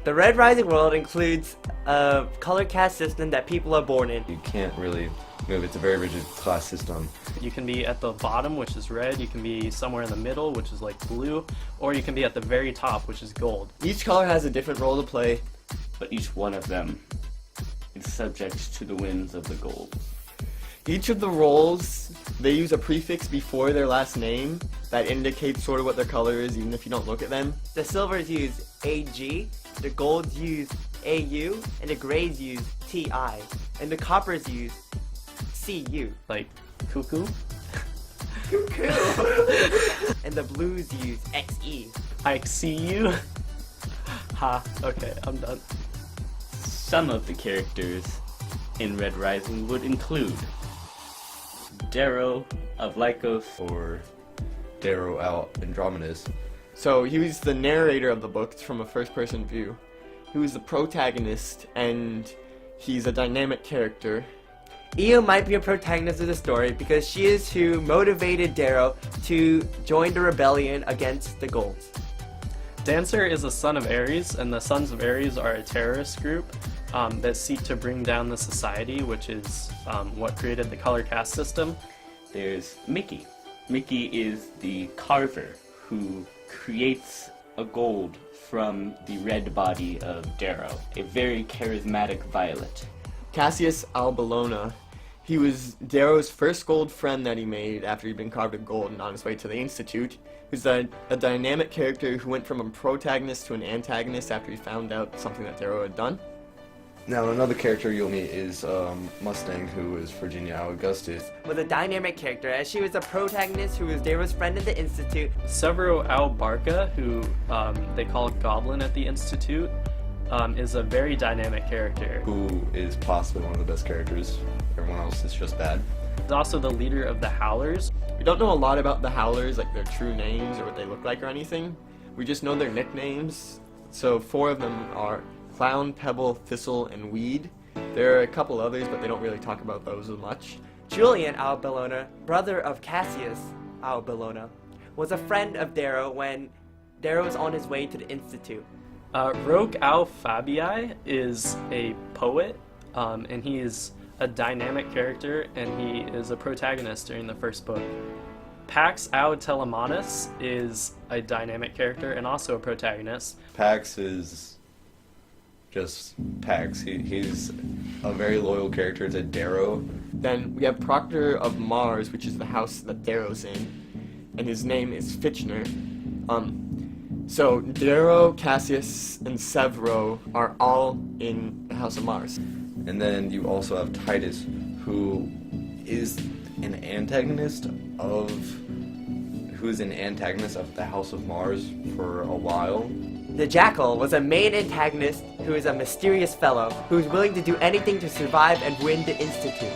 The Red Rising world includes a color cast system that people are born in. You can't really move. It's a very rigid class system. You can be at the bottom, which is red, you can be somewhere in the middle, which is like blue, or you can be at the very top, which is gold. Each color has a different role to play, but each one of them is subject to the winds of the gold. Each of the roles, they use a prefix before their last name that indicates sort of what their color is, even if you don't look at them. The silvers use AG, the golds use AU, and the grays use TI, and the coppers use CU. Like cuckoo? Cuckoo! And the blues use XE. I see you. Ha, okay, I'm done. Some of the characters in Red Rising would include Darrow of Lycos, Or Darrow out Andromedas. So he was the narrator of the book. It's from a first-person view. He was the protagonist, and he's a dynamic character. Io might be a protagonist of the story because she is who motivated Darrow to join the rebellion against the Golds. Dancer is a son of Ares, and the Sons of Ares are a terrorist group that seek to bring down the society, which is what created the color caste system. There's Mickey. Mickey is the carver who creates a gold from the red body of Darrow, a very charismatic violet. Cassius Albellona, he was Darrow's first gold friend that he made after he'd been carved in gold and on his way to the Institute. He was a dynamic character who went from a protagonist to an antagonist after he found out something that Darrow had done. Now another character you'll meet is Mustang, who is Virginia Augustus. Was a dynamic character as she was a protagonist who was Darrow's friend at the Institute. Severo Albarca, who they call Goblin at the Institute, is a very dynamic character. Who is possibly one of the best characters. Everyone else is just bad. He's also the leader of the Howlers. We don't know a lot about the Howlers, like their true names or what they look like or anything. We just know their nicknames. So 4 of them are Clown, Pebble, Thistle, and Weed. There are a couple others, but they don't really talk about those as much. Julian Albellona, brother of Cassius Albellona, was a friend of Darrow when Darrow was on his way to the Institute. Roque Alfabii is a poet, and he is a dynamic character, and he is a protagonist during the first book. Pax Telemanus is a dynamic character and also a protagonist. Pax is just Pax. He's a very loyal character to Darrow. Then we have Proctor of Mars, which is the house that Darrow's in, and his name is Fitchner. So Darrow, Cassius, and Severo are all in the House of Mars. And then you also have Titus, who is an antagonist of the House of Mars for a while. The Jackal was a main antagonist who is a mysterious fellow who is willing to do anything to survive and win the Institute.